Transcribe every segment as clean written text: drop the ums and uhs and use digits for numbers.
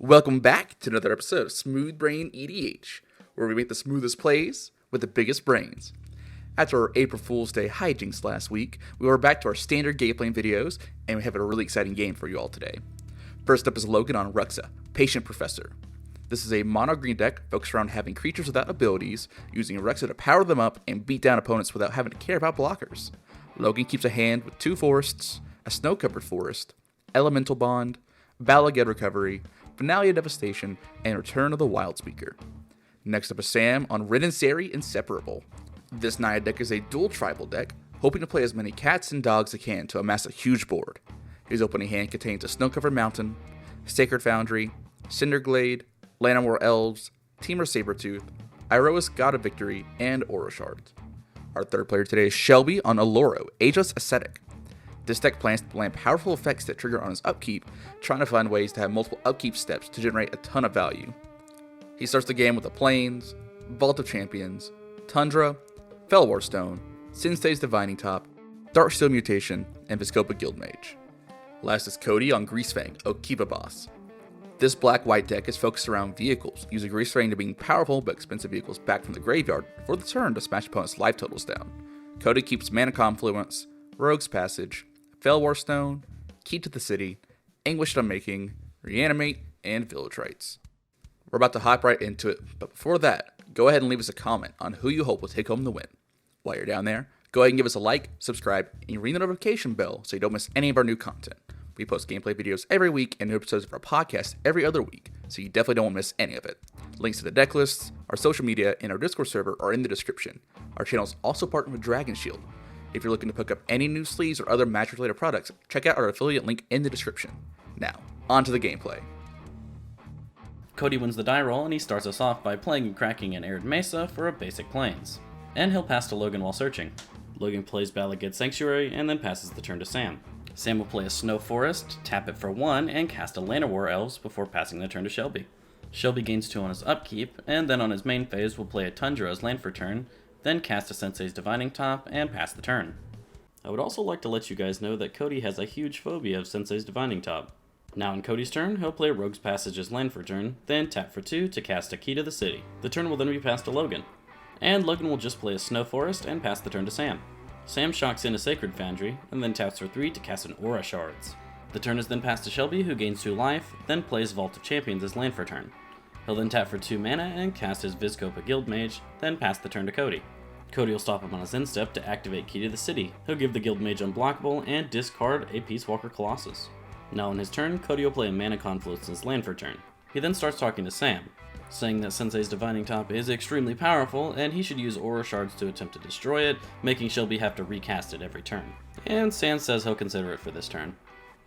Welcome back to another episode of SmoothBrainEDH, where we make the smoothest plays with the biggest brains. After our April Fool's Day hijinks last week, we are back to our standard gameplay videos, and we have a really exciting game for you all today. First up is Logan on Ruxa, Patient Professor. This is a mono-green deck focused around having creatures without abilities, using Ruxa to power them up and beat down opponents without having to care about blockers. Logan keeps a hand with 2 forests, a snow-covered forest, Elemental Bond, Bala Ged Recovery, Finale of Devastation, and Return of the Wild Speaker. Next up is Sam on Rin and Seri Inseparable. This Naya deck is a dual tribal deck, hoping to play as many cats and dogs as it can to amass a huge board. His opening hand contains a Snow-Covered Mountain, Sacred Foundry, Cinderglade, Llanowar Elves, Temur Sabertooth, Iroas God of Victory, and Aura Shards. Our third player today is Shelby on Oloro, Ageless Ascetic. This deck plans to land powerful effects that trigger on his upkeep, trying to find ways to have multiple upkeep steps to generate a ton of value. He starts the game with the Plains, Vault of Champions, Tundra, Fellwar Stone, Sensei's Divining Top, Darksteel Mutation, and Vizkopa Guildmage. Last is Cody on Greasefang, Okiba Boss. This black-white deck is focused around vehicles, using Greasefang to bring powerful but expensive vehicles back from the graveyard for the turn to smash opponents' life totals down. Cody keeps Mana Confluence, Rogue's Passage, Fellwar Stone, Key to the City, Anguished Unmaking, Reanimate, and Village Rites. We're about to hop right into it, but before that, go ahead and leave us a comment on who you hope will take home the win. While you're down there, go ahead and give us a like, subscribe, and ring the notification bell so you don't miss any of our new content. We post gameplay videos every week and new episodes of our podcast every other week, so you definitely don't want to miss any of it. Links to the deck lists, our social media, and our Discord server are in the description. Our channel is also partnered with Dragon Shield. If you're looking to pick up any new sleeves or other Magic-related products, check out our affiliate link in the description. Now, on to the gameplay. Cody wins the die roll, and he starts us off by playing and cracking an Arid Mesa for a basic Plains. And he'll pass to Logan while searching. Logan plays Bala Ged Sanctuary, and then passes the turn to Sam. Sam will play a Snow Forest, tap it for 1, and cast a Llanowar Elves before passing the turn to Shelby. Shelby gains 2 on his upkeep, and then on his main phase will play a Tundra as land for turn, then cast a Sensei's Divining Top, and pass the turn. I would also like to let you guys know that Cody has a huge phobia of Sensei's Divining Top. Now in Cody's turn, he'll play Rogue's Passage as land for turn, then tap for 2 to cast a Key to the City. The turn will then be passed to Logan. And Logan will just play a Snow Forest and pass the turn to Sam. Sam shocks in a Sacred Foundry, and then taps for 3 to cast an Aura Shards. The turn is then passed to Shelby, who gains 2 life, then plays Vault of Champions as land for turn. He'll then tap for 2 mana and cast his Vizkopa Guildmage, then pass the turn to Cody. Cody will stop him on his end step to activate Key to the City. He'll give the Guildmage unblockable and discard a Peace Walker Colossus. Now on his turn, Cody will play a Mana Confluence as land for turn. He then starts talking to Sam, saying that Sensei's Divining Top is extremely powerful, and he should use Aura Shards to attempt to destroy it, making Shelby have to recast it every turn. And Sam says he'll consider it for this turn.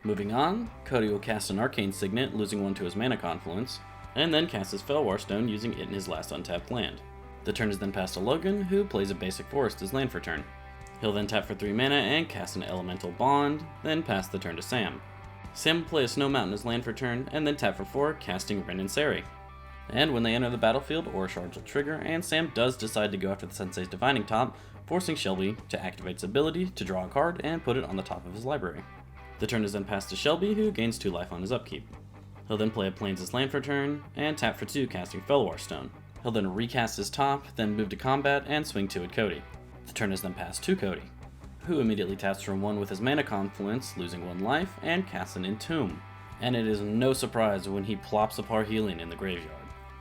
Moving on, Cody will cast an Arcane Signet, losing 1 to his Mana Confluence, and then cast his Fellwar Stone, using it in his last untapped land. The turn is then passed to Logan, who plays a basic Forest as land for turn. He'll then tap for 3 mana and cast an Elemental Bond, then pass the turn to Sam. Sam will play a Snow Mountain as land for turn, and then tap for 4, casting Rin and Seri. And when they enter the battlefield, Aura Shards will trigger, and Sam does decide to go after the Sensei's Divining Top, forcing Shelby to activate its ability to draw a card and put it on the top of his library. The turn is then passed to Shelby, who gains 2 life on his upkeep. He'll then play a Plains as land for turn, and tap for 2, casting Fellwar Stone. He'll then recast his top, then move to combat, and swing 2 at Cody. The turn is then passed to Cody, who immediately taps for 1 with his Mana Confluence, losing 1 life, and casts an Entomb. And it is no surprise when he plops a Parhelion in the graveyard.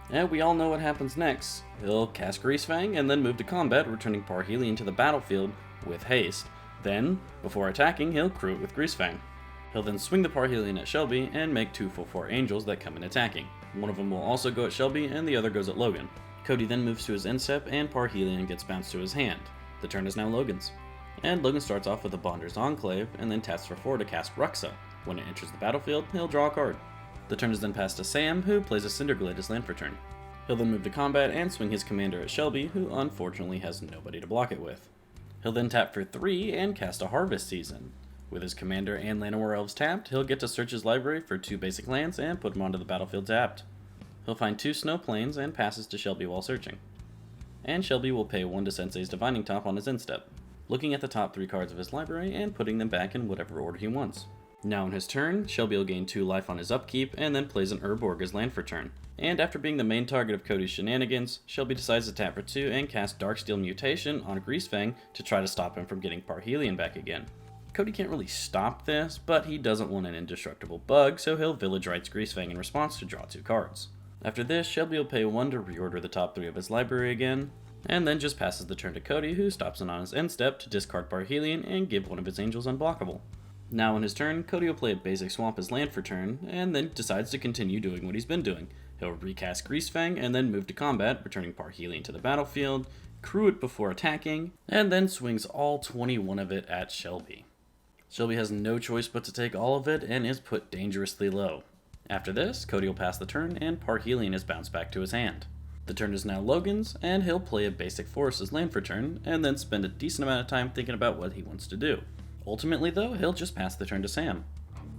And we all know what happens next. He'll cast Greasefang and then move to combat, returning Parhelion to the battlefield with haste. Then, before attacking, he'll crew it with Greasefang. He'll then swing the Parhelion at Shelby and make 2 4/4 angels that come in attacking. One of them will also go at Shelby and the other goes at Logan. Cody then moves to his end step and Parhelion gets bounced to his hand. The turn is now Logan's. And Logan starts off with a Bonder's Enclave and then taps for 4 to cast Ruxa. When it enters the battlefield, he'll draw a card. The turn is then passed to Sam, who plays a Cinderglade as land for turn. He'll then move to combat and swing his commander at Shelby, who unfortunately has nobody to block it with. He'll then tap for 3 and cast a Harvest Season. With his commander and Llanowar Elves tapped, he'll get to search his library for 2 basic lands and put them onto the battlefield tapped. He'll find 2 Snow Plains and passes to Shelby while searching. And Shelby will pay 1 to Sensei's Divining Top on his end step, looking at the top 3 cards of his library and putting them back in whatever order he wants. Now in his turn, Shelby will gain 2 life on his upkeep and then plays an Urborg as land for turn. And after being the main target of Cody's shenanigans, Shelby decides to tap for 2 and cast Darksteel Mutation on Greasefang to try to stop him from getting Parhelion back again. Cody can't really stop this, but he doesn't want an indestructible bug, so he'll Village Rites Greasefang in response to draw 2 cards. After this, Shelby will pay 1 to reorder the top 3 of his library again, and then just passes the turn to Cody, who stops in on his end step to discard Parhelion and give one of his angels unblockable. Now in his turn, Cody will play a basic swamp as land for turn, and then decides to continue doing what he's been doing. He'll recast Greasefang and then move to combat, returning Parhelion to the battlefield, crew it before attacking, and then swings all 21 of it at Shelby. Shelby has no choice but to take all of it and is put dangerously low. After this, Cody will pass the turn and Parhelion is bounced back to his hand. The turn is now Logan's, and he'll play a basic forest as land for turn, and then spend a decent amount of time thinking about what he wants to do. Ultimately though, he'll just pass the turn to Sam,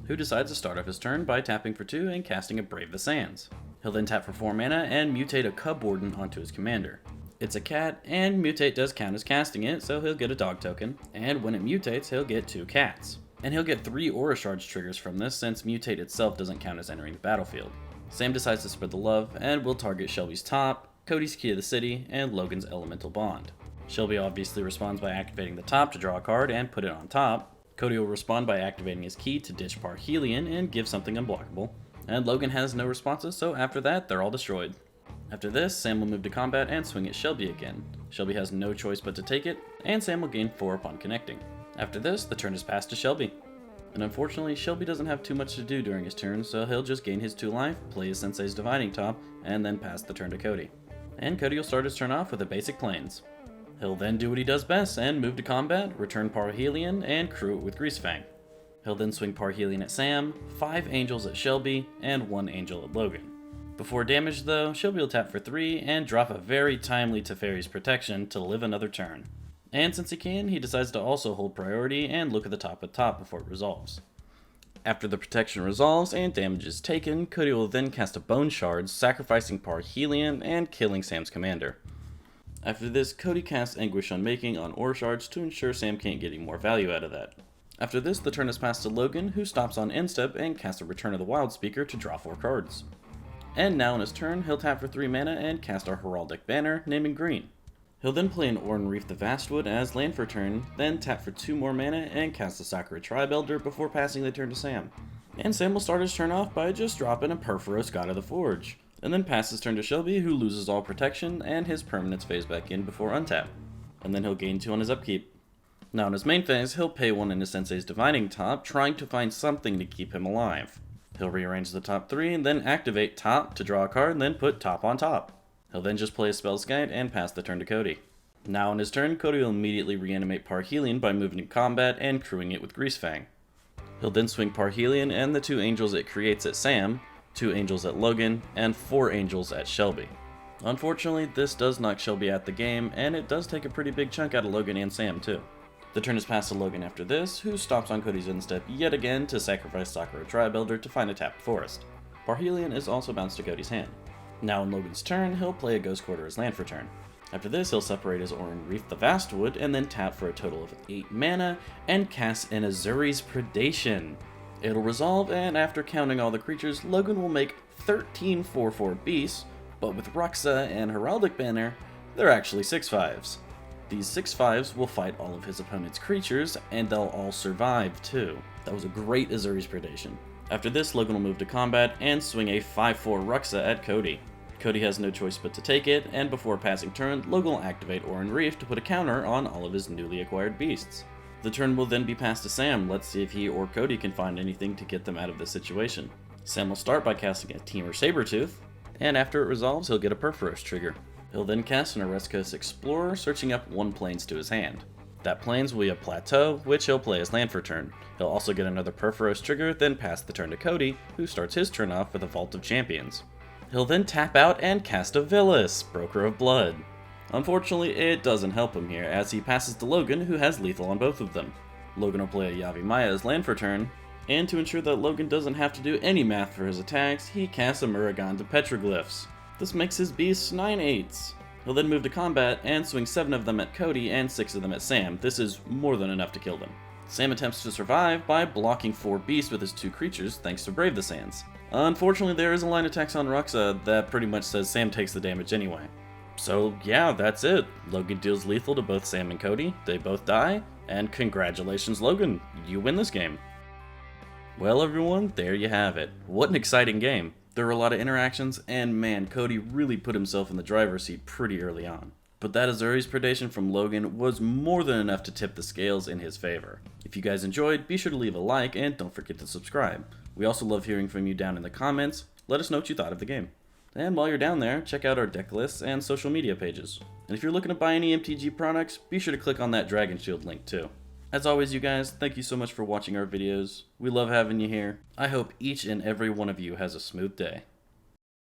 who decides to start off his turn by tapping for 2 and casting a Brave the Sands. He'll then tap for 4 mana and mutate a Cub Warden onto his commander. It's a cat, and mutate does count as casting it, so he'll get a dog token, and when it mutates, he'll get 2 cats. And he'll get 3 Aura Shards triggers from this, since mutate itself doesn't count as entering the battlefield. Sam decides to spread the love, and will target Shelby's top, Cody's Key to the City, and Logan's Elemental Bond. Shelby obviously responds by activating the top to draw a card and put it on top. Cody will respond by activating his key to ditch Parhelion and give something unblockable. And Logan has no responses, so after that, they're all destroyed. After this, Sam will move to combat and swing at Shelby again. Shelby has no choice but to take it, and Sam will gain 4 upon connecting. After this, the turn is passed to Shelby. And unfortunately, Shelby doesn't have too much to do during his turn, so he'll just gain his 2 life, play his Sensei's Dividing Top, and then pass the turn to Cody. And Cody will start his turn off with a basic Plains. He'll then do what he does best and move to combat, return Parhelion, and crew it with Greasefang. He'll then swing Parhelion at Sam, 5 angels at Shelby, and 1 angel at Logan. Before damage though, Shelby will tap for 3 and drop a very timely Teferi's Protection to live another turn. And since he can, he decides to also hold priority and look at the top before it resolves. After the protection resolves and damage is taken, Cody will then cast a Bone Shard, sacrificing Parhelion and killing Sam's commander. After this, Cody casts Anguish Unmaking on Aura Shards to ensure Sam can't get any more value out of that. After this, the turn is passed to Logan, who stops on end step and casts a Return of the Wild Speaker to draw 4 cards. And now in his turn, he'll tap for 3 mana and cast our Heraldic Banner, naming green. He'll then play an Oran Reef the Vastwood as land for turn, then tap for 2 more mana and cast a Sakura Tribe Elder before passing the turn to Sam. And Sam will start his turn off by just dropping a Perforos God of the Forge, and then pass his turn to Shelby, who loses all protection, and his permanents phase back in before untap. And then he'll gain 2 on his upkeep. Now in his main phase, he'll pay 1 in his Sensei's Divining Top, trying to find something to keep him alive. He'll rearrange the top 3, and then activate top to draw a card, and then put top on top. He'll then just play a Spell's Guide and pass the turn to Cody. Now in his turn, Cody will immediately reanimate Parhelion by moving to combat and crewing it with Greasefang. He'll then swing Parhelion and the 2 angels it creates at Sam, 2 angels at Logan, and 4 angels at Shelby. Unfortunately, this does knock Shelby out the game, and it does take a pretty big chunk out of Logan and Sam too. The turn is passed to Logan after this, who stops on Cody's instep yet again to sacrifice Sakura Tribe Elder to find a tapped forest. Parhelion is also bounced to Cody's hand. Now in Logan's turn, he'll play a Ghost Quarter as land for turn. After this, he'll separate his Oran Reef the Vastwood and then tap for a total of 8 mana and cast an Azuri's Predation. It'll resolve, and after counting all the creatures, Logan will make 13 4/4 beasts, but with Ruxa and Heraldic Banner, they're actually 6/5s. These 6/5s will fight all of his opponent's creatures, and they'll all survive too. That was a great Azuri's Predation. After this, Logan will move to combat and swing a 5/4 Ruxa at Cody. Cody has no choice but to take it, and before passing turn, Logan will activate Oran Reef to put a counter on all of his newly acquired beasts. The turn will then be passed to Sam. Let's see if he or Cody can find anything to get them out of this situation. Sam will start by casting a Temur Sabertooth, and after it resolves, he'll get a Perforos trigger. He'll then cast an Oreskos Explorer, searching up 1 Plains to his hand. That Plains will be a Plateau, which he'll play as land for turn. He'll also get another Perforos trigger, then pass the turn to Cody, who starts his turn off with a Vault of Champions. He'll then tap out and cast a Villas, Broker of Blood. Unfortunately, it doesn't help him here, as he passes to Logan, who has lethal on both of them. Logan will play a Yavimaya as land for turn, and to ensure that Logan doesn't have to do any math for his attacks, he casts a Muragan to Petroglyphs. This makes his beasts 9/8s. He'll then move to combat and swing 7 of them at Cody and 6 of them at Sam. This is more than enough to kill them. Sam attempts to survive by blocking 4 beasts with his 2 creatures thanks to Brave the Sands. Unfortunately, there is a line of text on Ruxa that pretty much says Sam takes the damage anyway. So yeah, that's it. Logan deals lethal to both Sam and Cody, they both die, and congratulations Logan, you win this game. Well everyone, there you have it. What an exciting game. There were a lot of interactions, and man, Cody really put himself in the driver's seat pretty early on. But that Azuri's predation from Logan was more than enough to tip the scales in his favor. If you guys enjoyed, be sure to leave a like and don't forget to subscribe. We also love hearing from you down in the comments. Let us know what you thought of the game. And while you're down there, check out our deck lists and social media pages. And if you're looking to buy any MTG products, be sure to click on that Dragon Shield link too. As always, you guys, thank you so much for watching our videos. We love having you here. I hope each and every one of you has a smooth day.